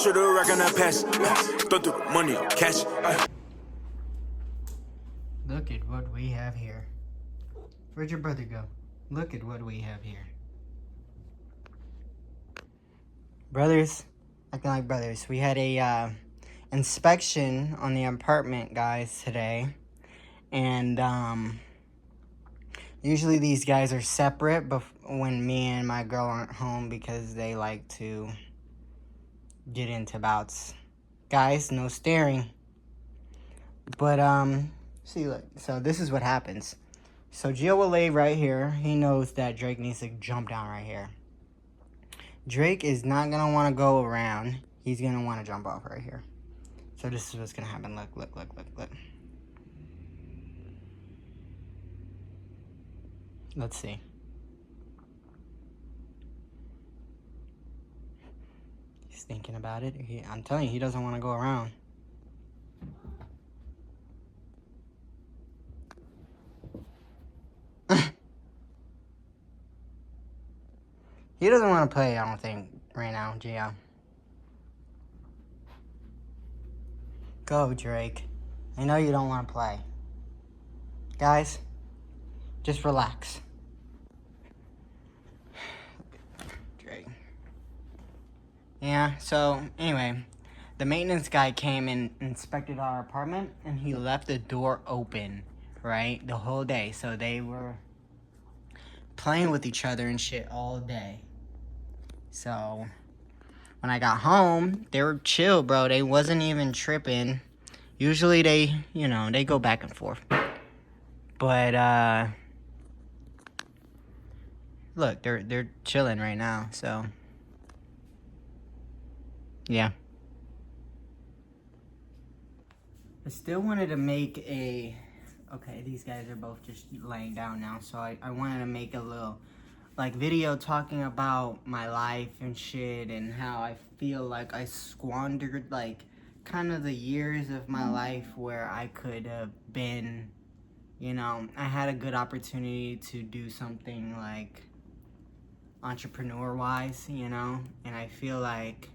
should've reckoned that pass. Throw through the money, cash. Look at what we have here. Where'd your brother go? Look at what we have here. Brothers, acting like brothers. We had a inspection on the apartment, guys, today. And usually these guys are separate when me and my girl aren't home because they like to get into bouts. Guys, no staring. But see, look, so this is what happens. So Gio will lay right here. He knows that Drake needs to jump down right here. Drake is not gonna want to go around. He's gonna want to jump off right here. So this is what's gonna happen. Look, look, look, look, look. Let's see. He's thinking about it. I'm telling you, he doesn't want to go around. He doesn't want to play, I don't think, right now, Gio. Go, Drake. I know you don't want to play. Guys, just relax. Drake. Yeah, so, anyway, the maintenance guy came and inspected our apartment, and he left the door open, right, the whole day. So they were playing with each other and shit all day. So when I got home, they were chill, bro. They wasn't even tripping. Usually they, you know, they go back and forth. But look, they're chilling right now. So yeah. I still wanted to make a, okay, these guys are both just laying down now. So I wanted to make a little like video talking about my life and shit and how I feel like I squandered like kind of the years of my life where I could have been, you know, I had a good opportunity to do something like entrepreneur wise, you know, and I feel like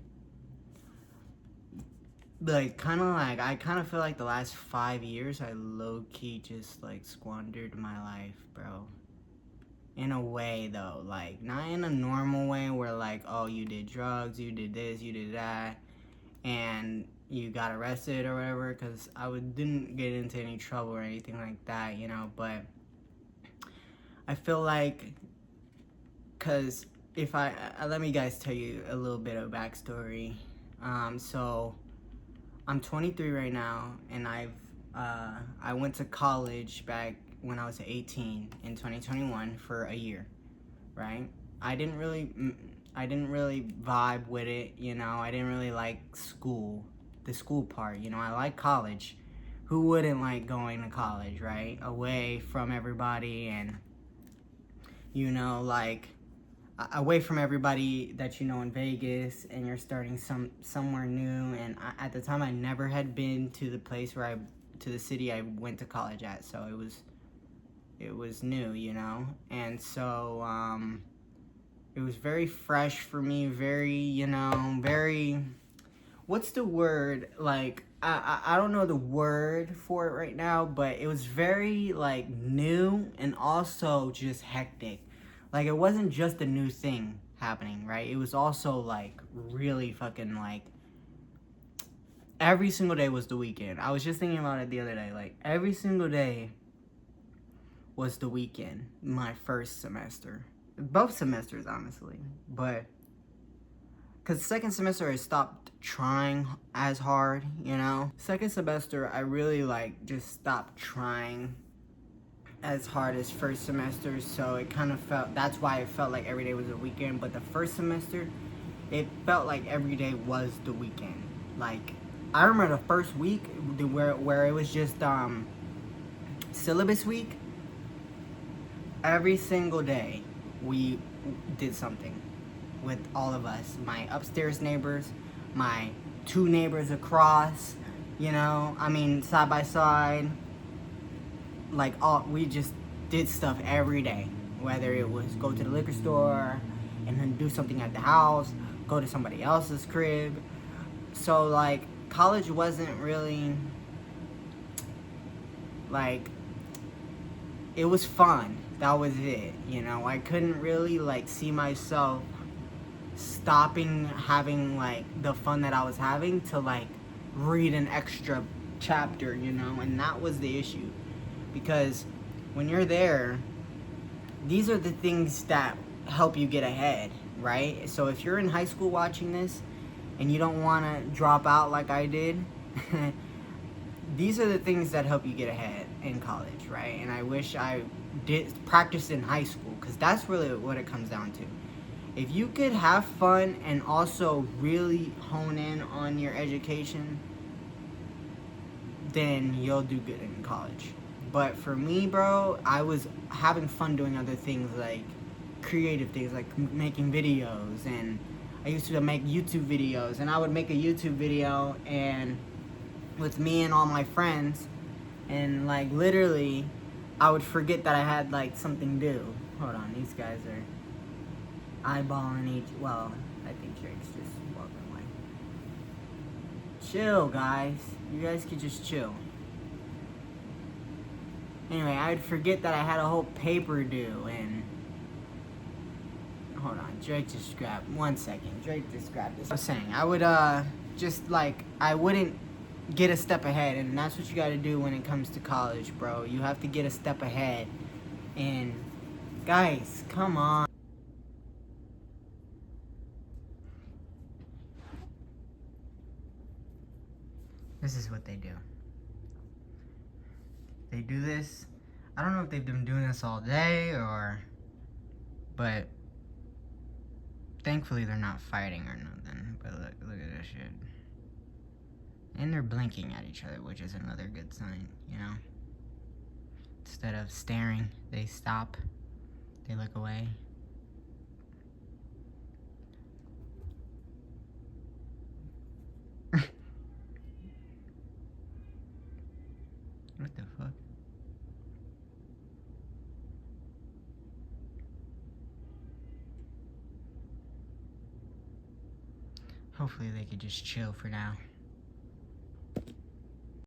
I kind of feel like the last 5 years I low-key just like squandered my life, bro. In a way though, like not in a normal way where like, oh, you did drugs, you did this, you did that, and you got arrested or whatever, because didn't get into any trouble or anything like that, you know. But I feel like, because if let me guys tell you a little bit of backstory. So I'm 23 right now, and I went to college back when I was 18 in 2021 for a year, right? I didn't really vibe with it, you know. I didn't really like school, the school part, you know. I like college. Who wouldn't like going to college, right? Away from everybody and, you know, like away from everybody that you know in Vegas, and you're starting somewhere new. And at the time I never had been to the place where to the city I went to college at, so it was new, you know. And so it was very fresh for me, very, you know, very, what's the word, like I don't know the word for it right now, but it was very like new and also just hectic. Like it wasn't just a new thing happening, right? It was also like really fucking like every single day was the weekend. I was just thinking about it the other day, like every single day was the weekend my first semester. Both semesters, honestly. But because second semester I stopped trying as hard, you know. Second semester I really like just stopped trying as hard as first semester, so it kind of felt, that's why it felt like every day was a weekend. But the first semester, it felt like every day was the weekend. Like I remember the first week where it was just syllabus week. Every single day we did something with all of us, my upstairs neighbors, my 2 neighbors across, you know, I mean, side by side. Like we just did stuff every day, whether it was go to the liquor store and then do something at the house, go to somebody else's crib, So, like, college wasn't really, like, it was fun. That was it, you know? I couldn't really, like, see myself stopping having, like, the fun that I was having to, like, read an extra chapter, you know? And that was the issue. Because when you're there, these are the things that help you get ahead, right? So if you're in high school watching this and you don't want to drop out like I did, these are the things that help you get ahead in college, right? And I wish I did practice in high school, because that's really what it comes down to. If you could have fun and also really hone in on your education, then you'll do good in college. But for me, bro, I was having fun doing other things, like creative things, like making videos. And I used to make YouTube videos, and I would make a YouTube video and with me and all my friends, and like literally I would forget that I had like something due. Hold on, these guys are eyeballing each. Well, I think Drake's just walking away. Chill, guys. You guys could just chill. Anyway, I'd forget that I had a whole paper due, and hold on, Drake just grabbed 1 second. Drake just grabbed this. I was saying I would just like I wouldn't get a step ahead, and that's what you got to do when it comes to college, bro. You have to get a step ahead. And guys, come on. This is what they do. They do this. I don't know if they've been doing this all day but thankfully they're not fighting or nothing. But look at this shit. And they're blinking at each other, which is another good sign, you know? Instead of staring, they stop. They look away. What the fuck? Hopefully they could just chill for now.